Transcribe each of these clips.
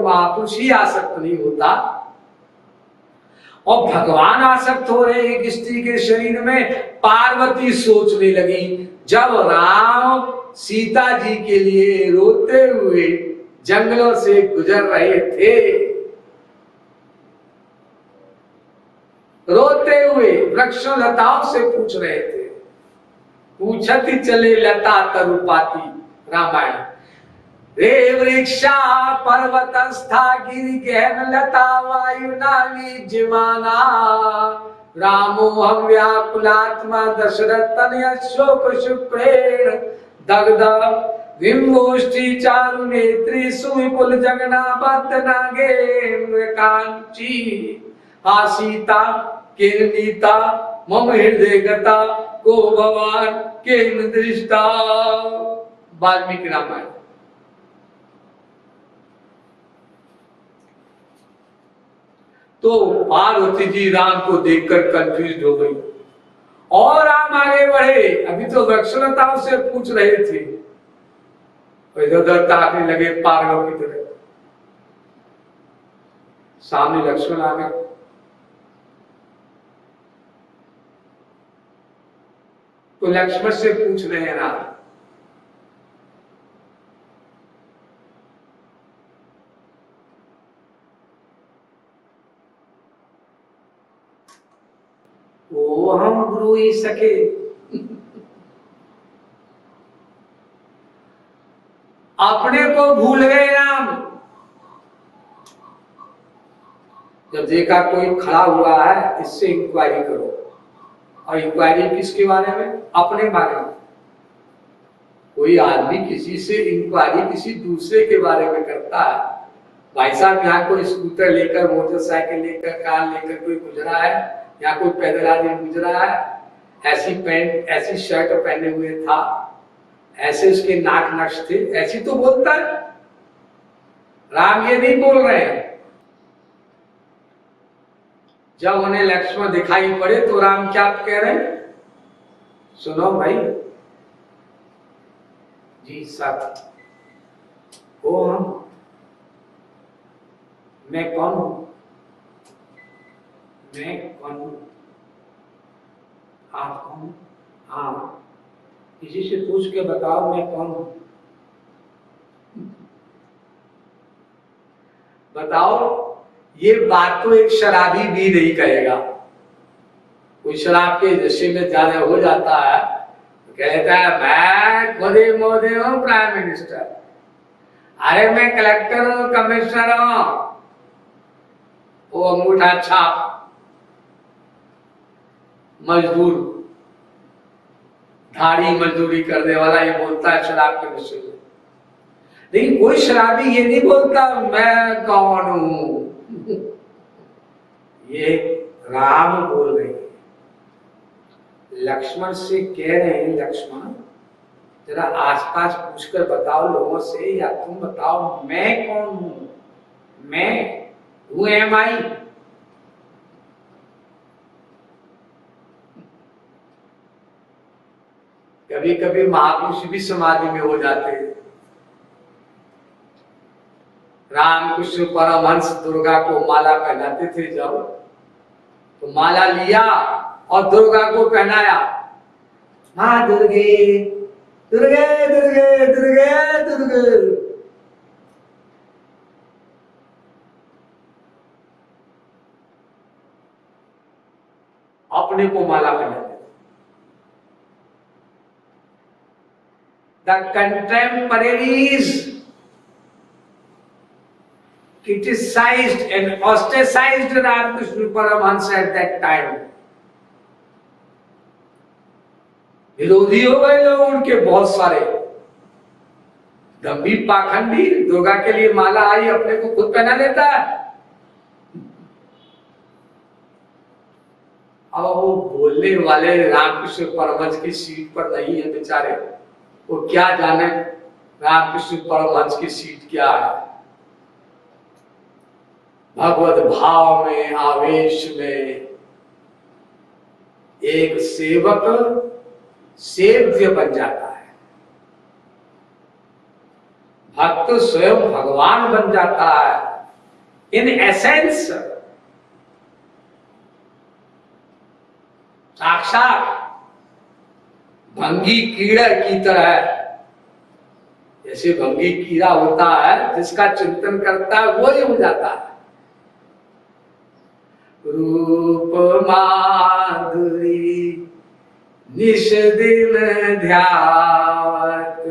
महापुरुष ही आसक्त नहीं होता। और भगवान आसक्त हो रहे एक स्त्री के शरीर में। पार्वती सोचने लगी, जब राम सीता जी के लिए रोते हुए जंगलों से गुजर रहे थे, रोते हुए वृक्षों लताओं से पूछ रहे थे, पूछती चले लता तरुपाती, रामायण। रे वृक्षा पर्वतस्था गिरि गहन लता वायु नावी जिमाना, रामो हम व्याकुलात्मा दशरथ तनय शोक शुक्रेण दग्ध विमोष्टि चारु नेत्री सुविपुल जगना बद्ध नागेन्द्र कांची, आ सीता किरनीता मम हृदय गता को भगवान के दृष्टा। वाल्मीकि रामायण। तो पार्वती जी राम को देखकर कंफ्यूज हो गई और राम आगे बढ़े। अभी तो वृक्षलताओं से पूछ रहे थे, इधर ताकने लगे पागलों की तरह। सामने लक्ष्मण आ गए। तो लक्ष्मण से पूछ रहे हैं राम, वो हम गुरु ही सके। अपने को भूल गए राम। जब देखा कोई खड़ा हुआ है, इससे इंक्वायरी करो। और इंक्वायरी किसके बारे में? अपने बारे में। कोई आदमी किसी से इंक्वायरी किसी दूसरे के बारे में करता है। भाई साहब, यहाँ कोई स्कूटर लेकर, मोटरसाइकिल लेकर, कार लेकर कोई गुजरा है, या कोई पैदल आदमी गुजरा है, ऐसी पैंट ऐसी शर्ट पहने हुए था, ऐसे उसके नाक नक्श थे, ऐसी तो बोलता है। राम ये नहीं बोल रहे हैं। जब उन्हें लक्ष्मण दिखाई पड़े तो राम क्या कह रहे हैं? सुनो भाई जी, सब वो हम, मैं कौन हूं? मैं कौन हूं? आप कौन? हाँ, किसी से पूछ के बताओ मैं कौन हूं। बताओ। ये बात तो एक शराबी भी नहीं कहेगा। कोई शराब के नशे में ज्यादा हो जाता है तो कहता है मैं खुदे मोदी हूं, प्राइम मिनिस्टर, अरे मैं कलेक्टर हूं, कमिश्नर हूं। वो अंगूठा छाप मजदूर, धाड़ी मजदूरी करने वाला ये बोलता है शराब के नशे में। लेकिन कोई शराबी ये नहीं बोलता मैं कौन हूं। ये राम बोल रहे हैं। लक्ष्मण से कह रहे हैं, लक्ष्मण जरा आसपास पूछकर बताओ लोगों से, या तुम बताओ मैं कौन हूं। मैं हु एम आई? कभी कभी महापुरुष भी समाधि में हो जाते हैं। रामकृष्ण परमहंस दुर्गा को माला पहनाते थे, जब तो माला लिया और दुर्गा को पहनाया। मां दुर्गे दुर्गे दुर्गे दुर्गे दुर्गे। अपने को माला पहनाते। The contemporaries criticized and ostracized Ramakrishna Paramahansa at that time. विरोधी हो गए लोग उनके बहुत सारे। गंभीर पाखंडी, दुर्गा के लिए माला आई, अपने को खुद पहना लेता है। अब वो बोलने वाले रामकृष्ण परमहंस की सीट पर नहीं है बेचारे, वो क्या जाने रामकृष्ण परमहंस की सीट क्या है। भगवत भाव में, आवेश में एक सेवक सेव्य बन जाता है, भक्त स्वयं भगवान बन जाता है। इन एसेंस साक्षात भंगी कीड़ा की तरह, जैसे भंगी कीड़ा होता है जिसका चिंतन करता है वो ही हो जाता है। रूप माधुरी निश दिन ध्यावत,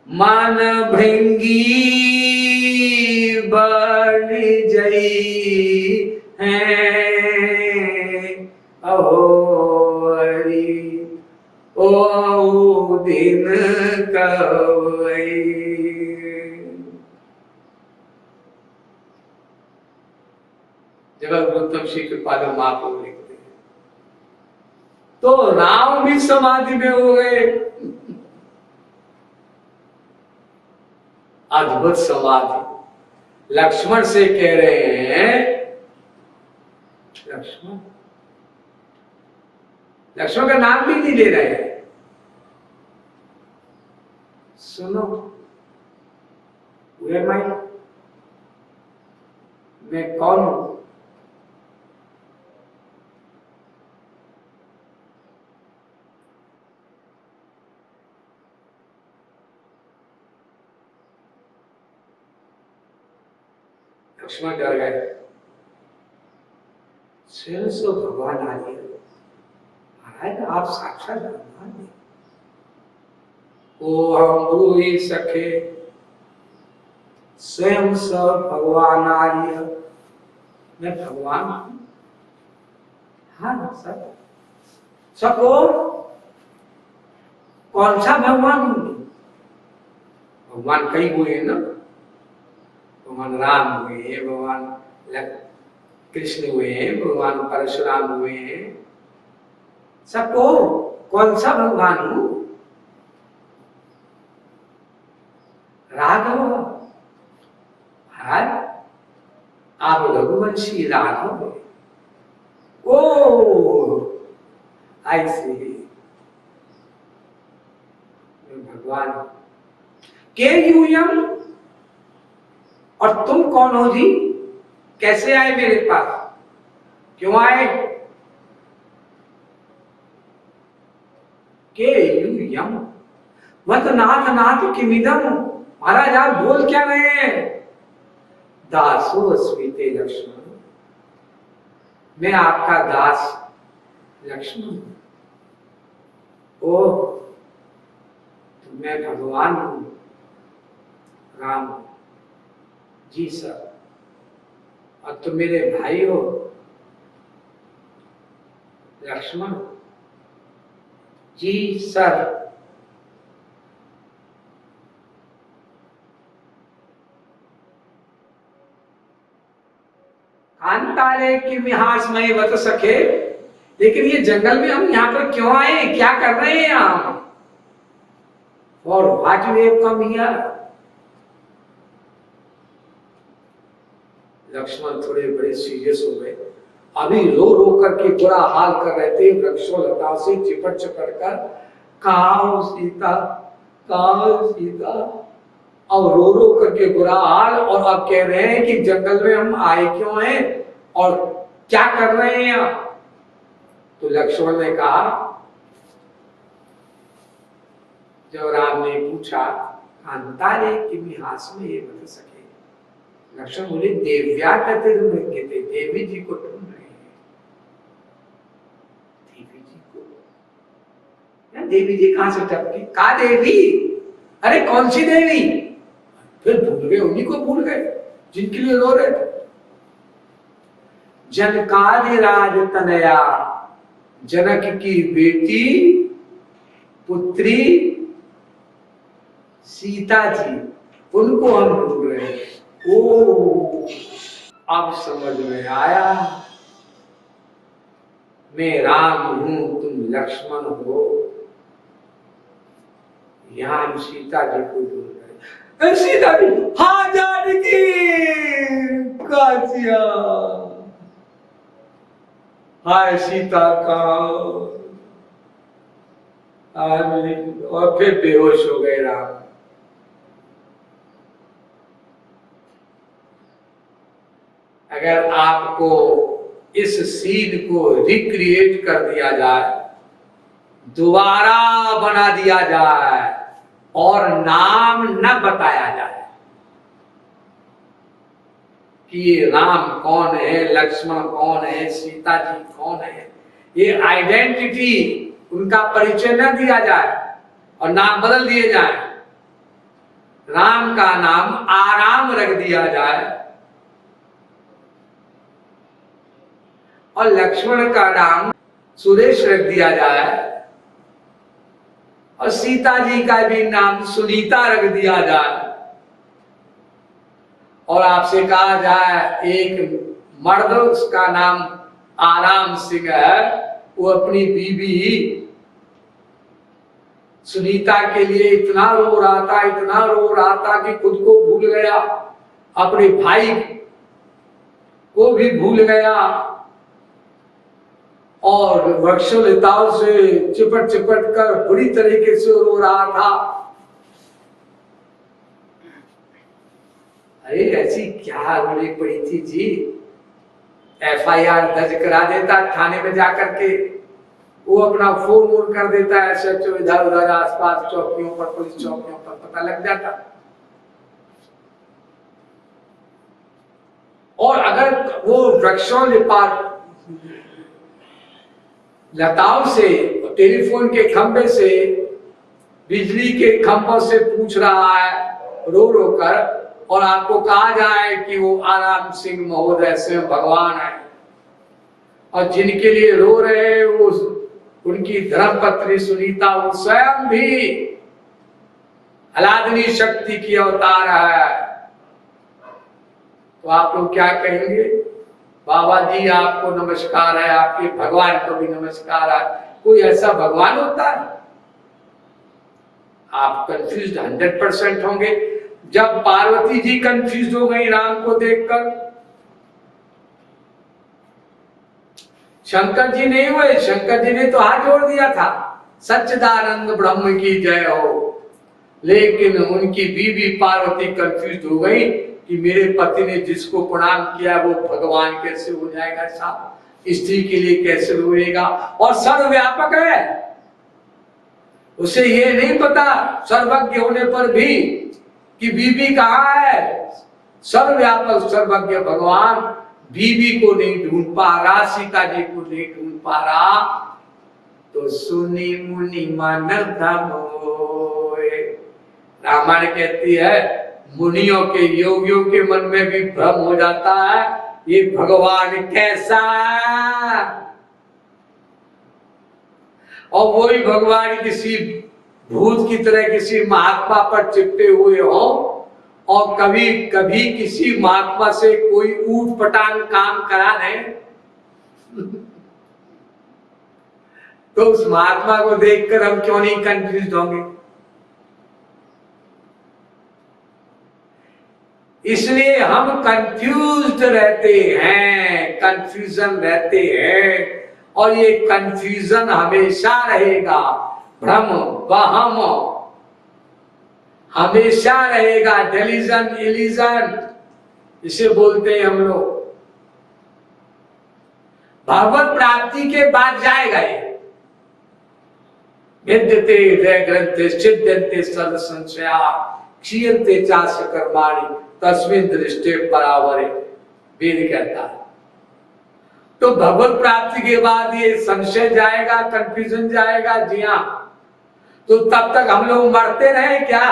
मन भृंगी बन जई है अहो हरि, ओ दिन कवई। जगत गुरुत्तम श्री कृपालु महाप्रभु लिखते हैं, तो राम भी समाधि में हो गए। अद्भुत समाधि। लक्ष्मण से कह रहे हैं, लक्ष्मण, लक्ष्मण का नाम भी नहीं ले रहे हैं। सुनो, मैं कौन हूं? लक्ष्मण डर गए। स्वयं से भगवान आ गए, महाराज आप साक्षात भगवान हैं। ओ हम गुरु ही सखे स्वयं स भगवान आर्य, मैं भगवान हूं। हाँ सब सको, कौन सा भगवान हूं? भगवान कई हुए ना, भगवान राम हुए, भगवान कृष्ण हुए, भगवान परशुराम हुए, सबको कौन सा भगवान हूं? राघव, महाराज आप रघुवंशी राघव। ओ ऐसे भगवान के यूयम, और तुम कौन हो जी? कैसे आए मेरे पास? क्यों आए? के यूयम मत नाथ नाथ किमिदम, महाराज आप बोल क्या रहे हैं? दासो अस्मिते लक्ष्मण, मैं आपका दास लक्ष्मण। ओ तो मैं भगवान हूं, राम जी सर, और तुम मेरे भाई हो लक्ष्मण जी सर। कांतारे की मिहास में बत सके, लेकिन ये जंगल में हम यहाँ पर क्यों आए? क्या कर रहे हैं आप? और what you have come here? Laxman थोड़े बड़े सीरियस हो गए। अभी रो रो करके बुरा हाल कर रहे थे, वृक्षों लता से चिपट चिपट कर, कहां सीता, कहां सीता, अब रो रो करके बुरा हाल। और अब कह रहे हैं कि जंगल में हम आए क्यों हैं और क्या कर रहे हैं आप? तो लक्ष्मण ने कहा, जब राम ने पूछा कांतारे की मिहास में ये बता सके, लक्ष्मण बोले देव्या कहते थे, देवी जी को ढूंढ रहे हैं। देवी जी को? या देवी जी कहां से टपकी? का देवी? अरे कौन सी देवी? फिर भूल गए, उन्हीं को भूल गए जिनके लिए रो रहे थे। जनकादिराज तनया, जनक की बेटी पुत्री सीता जी, उनको हम ढूंढ रहे हैं। ओ अब समझ में आया, मैं राम हूं, तुम लक्ष्मण हो। यहां हम सीता जी को ढूंढ रहे हैं। सीता जी, हाँ जानकी कासिया, हाय सीता का। और फिर बेहोश हो गए राम। अगर आपको इस सीन को रिक्रिएट कर दिया जाए, दोबारा बना दिया जाए और नाम न बताया जाए कि ये राम कौन है, लक्ष्मण कौन है, सीता जी कौन है, ये आइडेंटिटी, उनका परिचय न दिया जाए और नाम बदल दिए जाए। राम का नाम आराम रख दिया जाए और लक्ष्मण का नाम सुरेश रख दिया जाए और सीता जी का भी नाम सुनीता रख दिया जाए और आपसे कहा जाए एक मर्द, उसका नाम आराम सिंह है, वो अपनी बीवी सुनीता के लिए इतना रो रहा था, इतना रो रहा था कि खुद को भूल गया, अपने भाई को भी भूल गया और वृक्षलताओं से चिपट चिपट कर बुरी तरीके से रो रहा था। अरे ऐसी क्या रोने पड़ी थी जी, FIR दर्ज करा देता थाने में जाकर के, वो अपना फोन वोन कर देता है, SHO इधर उधर आसपास चौकियों पर, पुलिस चौकियों पर पता लग जाता। और अगर वो वृक्षों लताओं से, टेलीफोन के खंभे से, बिजली के खंभों से पूछ रहा है रो रो कर, और आपको कहा जाए कि वो आराम सिंह महोदय से भगवान है और जिनके लिए रो रहे वो उनकी धर्मपत्नी सुनीता, वो स्वयं भी अलादनी शक्ति की अवतार है, तो आप लोग क्या कहेंगे? बाबा जी आपको नमस्कार है, आपके भगवान को भी नमस्कार है। कोई ऐसा भगवान होता है? आप कंफ्यूज 100% होंगे। जब पार्वती जी कंफ्यूज हो गई राम को देखकर, शंकर जी नहीं हुए, शंकर जी ने तो हाथ जोड़ दिया था, सच्चिदानंद ब्रह्म की जय हो, लेकिन उनकी बीवी पार्वती कंफ्यूज हो गई कि मेरे पति ने जिसको प्रणाम किया वो भगवान कैसे हो जाएगा साहब, स्त्री के लिए कैसे रोएगा, और सर्वव्यापक है, उसे ये नहीं पता सर्वज्ञ होने पर भी कि बीवी कहाँ है। सर्वव्यापक सर्वज्ञ भगवान बीवी को नहीं ढूंढ पा रहा, सीता जी को नहीं ढूंढ पा रहा, तो सुनी मुनि मन धमोए। रामायण कहती है मुनियों के, योगियों के मन में भी भ्रम हो जाता है, ये भगवान कैसा है, और वही भगवान किसी भूत की तरह किसी महात्मा पर चिपटे हुए हो, और कभी कभी किसी महात्मा से कोई ऊट पटांग काम करा दे तो उस महात्मा को देखकर हम क्यों नहीं कंफ्यूज होंगे? इसलिए हम कंफ्यूज्ड रहते हैं, कंफ्यूजन रहते हैं, और ये कंफ्यूजन हमेशा रहेगा, भ्रम वहम हमेशा रहेगा, डेल्यूजन इल्यूजन इसे बोलते हैं हम लोग। भगवत प्राप्ति के बाद जाएगा ये, विद्यते ग्रंथे सिद्ध्यन्ते सर्व संशया क्षीयन्ते चास्य कर्माणि तस्मिन् दृष्टे परावरे, वेद कहता है। तो भगवत प्राप्ति के बाद ये संशय जाएगा, कंफ्यूजन जाएगा, जी हाँ। तो तब तक हम लोग मरते रहे क्या?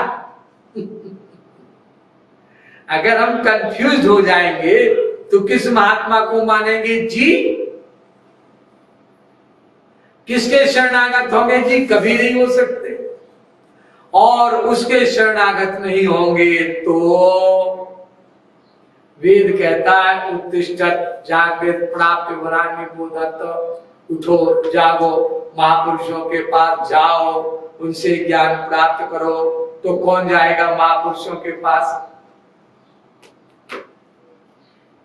अगर हम कंफ्यूज हो जाएंगे तो किस महात्मा को मानेंगे जी? किसके शरणागत होंगे जी? कभी नहीं हो सकते। और उसके शरणागत नहीं होंगे तो वेद कहता है उत्तिष्ठत जागृत प्राप्त वरान्य बोधत, उठो जागो, महापुरुषों के पास जाओ, उनसे ज्ञान प्राप्त करो। तो कौन जाएगा महापुरुषों के पास?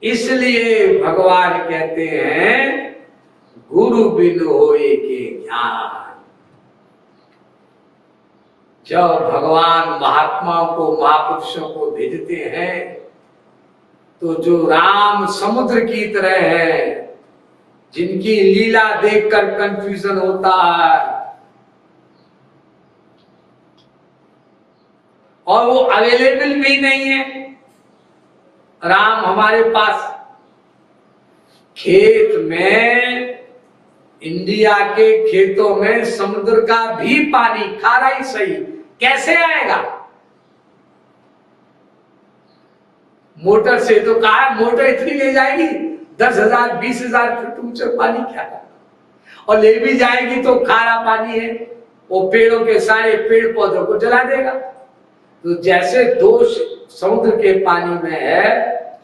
इसलिए भगवान कहते हैं गुरु बिन होए के ज्ञान। जब भगवान महात्माओं को, महापुरुषों को भेजते हैं तो जो राम समुद्र की तरह है, जिनकी लीला देखकर कंफ्यूजन होता है और वो अवेलेबल भी नहीं है, राम हमारे पास खेत में, इंडिया के खेतों में समुद्र का भी पानी, खारा ही सही, कैसे आएगा? मोटर से तो कहा, मोटर इतनी ले जाएगी 10,000 20,000 फुट ऊंचा पानी क्या है, और ले भी जाएगी तो खारा पानी है, वो पेड़ों के सारे पेड़ पौधों को जला देगा। तो जैसे दोष समुद्र के पानी में है,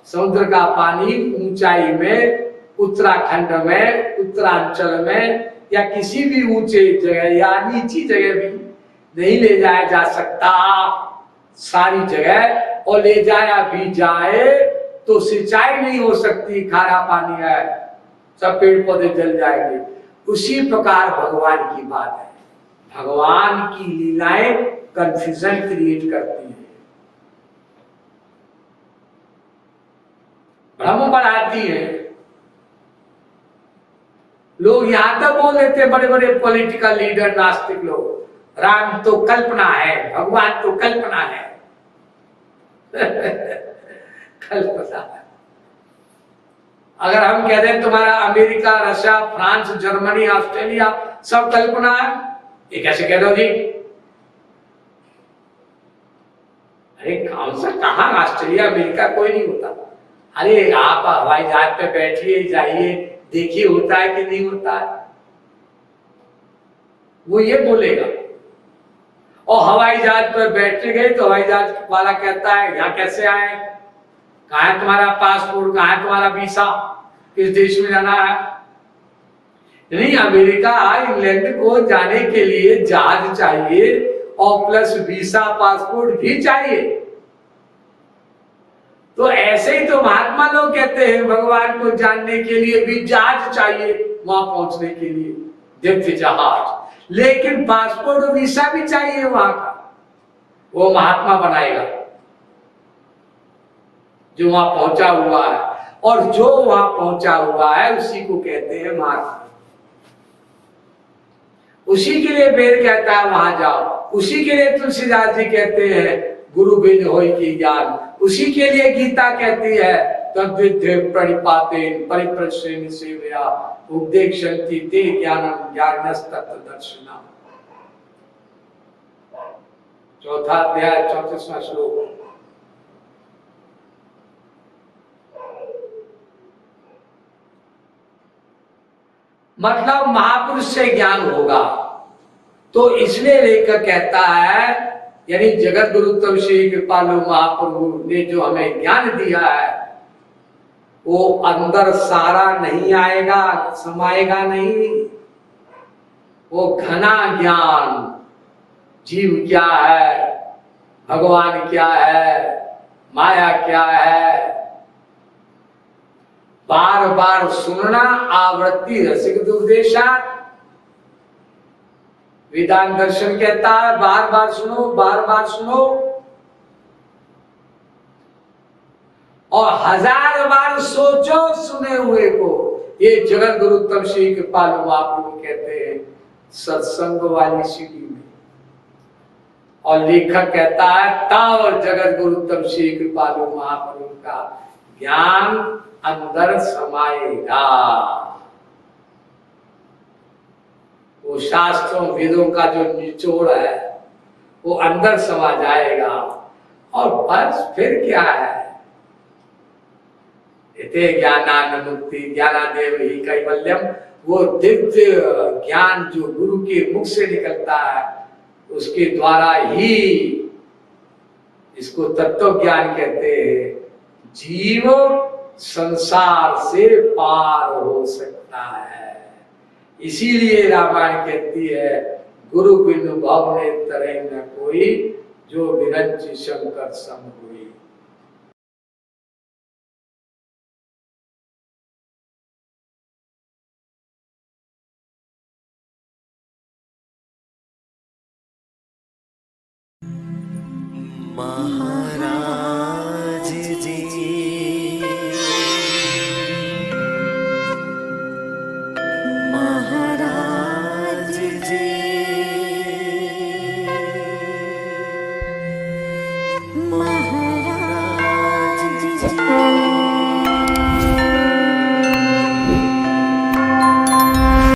समुद्र का पानी ऊंचाई में, उत्तराखंड में, उत्तरांचल में या किसी भी ऊंचे जगह या नीची जगह भी नहीं ले जाया जा सकता सारी जगह, और ले जाया भी जाए तो सिंचाई नहीं हो सकती, खारा पानी है, सब पेड़ पौधे जल जाएंगे। उसी प्रकार भगवान की बात है, भगवान की लीलाएं कंफ्यूजन क्रिएट करती है, भ्रम बढ़ाती है। लोग यहां तक बोल देते, बड़े बड़े पॉलिटिकल लीडर नास्तिक लोग, राम तो कल्पना है, भगवान तो कल्पना है। कल्पना है। अगर हम कह दें तुम्हारा America, Russia, France, Germany, Australia सब कल्पना है, ये कैसे कह दो जी? अरे कौन सा, कहां ऑस्ट्रेलिया अमेरिका, कोई नहीं होता। अरे आप हवाई जहाज पे बैठिए, जाइए, देखिए होता है कि नहीं होता है, वो ये बोलेगा। और हवाई जहाज पर बैठ गए तो हवाई जहाज वाला कहता है यहाँ कैसे आए, कहाँ है तुम्हारा पासपोर्ट, कहाँ है तुम्हारा वीसा, किस देश में जाना है? नहीं, अमेरिका इंग्लैंड को जाने के लिए जहाज चाहिए और प्लस वीसा पासपोर्ट भी चाहिए। तो ऐसे ही तो महात्मा लोग कहते हैं भगवान को जानने के लिए भी जहाज चाहिए, वहां पहुंचने के लिए दिव्य जहाज, लेकिन पासपोर्ट और वीसा भी चाहिए वहां का, वो महात्मा बनाएगा जो वहां पहुंचा हुआ है, और जो वहां पहुंचा हुआ है उसी को कहते हैं महात्मा। उसी के लिए वेद कहता है वहां जाओ, उसी के लिए तुलसीदास जी कहते हैं गुरु बिन होय की ज्ञान, उसी के लिए गीता कहती है तद्विद्य प्रणिपातेन परिप्रश्रेण सेवया उपदेक्षन्ति ते ज्ञानम ज्ञानस्तत्त्वदर्शिनः। चौथा अध्याय 34वां श्लोक। मतलब महापुरुष से ज्ञान होगा, तो इसलिए लेखक कहता है, यानी जगत गुरु तब श्री कृपालु महाप्रभु ने जो हमें ज्ञान दिया है वो अंदर सारा नहीं आएगा, समाएगा नहीं, वो घना ज्ञान, जीव क्या है, भगवान क्या है, माया क्या है, बार बार सुनना, आवृत्ति रसिक दुर्देशा। वेदांत दर्शन कहता है बार बार सुनो, बार बार सुनो, और 1000 बार सोचो सुने हुए को। ये जगत गुरु तब श्री कृपालु महाप्रभु कहते हैं सत्संग वाली सीढ़ी में, और लेखक कहता है ताव जगत गुरु तब श्री कृपालु महाप्रभु का ज्ञान अंदर समाएगा, वो शास्त्रों वेदों का जो निचोड़ है वो अंदर समा जाएगा, और बस फिर क्या है, इते ज्ञानान मुक्ति ज्ञानादेव ही कैवल्यम, वो दिव्य ज्ञान जो गुरु के मुख से निकलता है उसके द्वारा ही, इसको तत्व ज्ञान कहते हैं, जीव संसार से पार हो सकता है। इसीलिए रामायण कहती है गुरु बिनु भव ने तरह न कोई, जो विरंची शंकर सम हुई। महा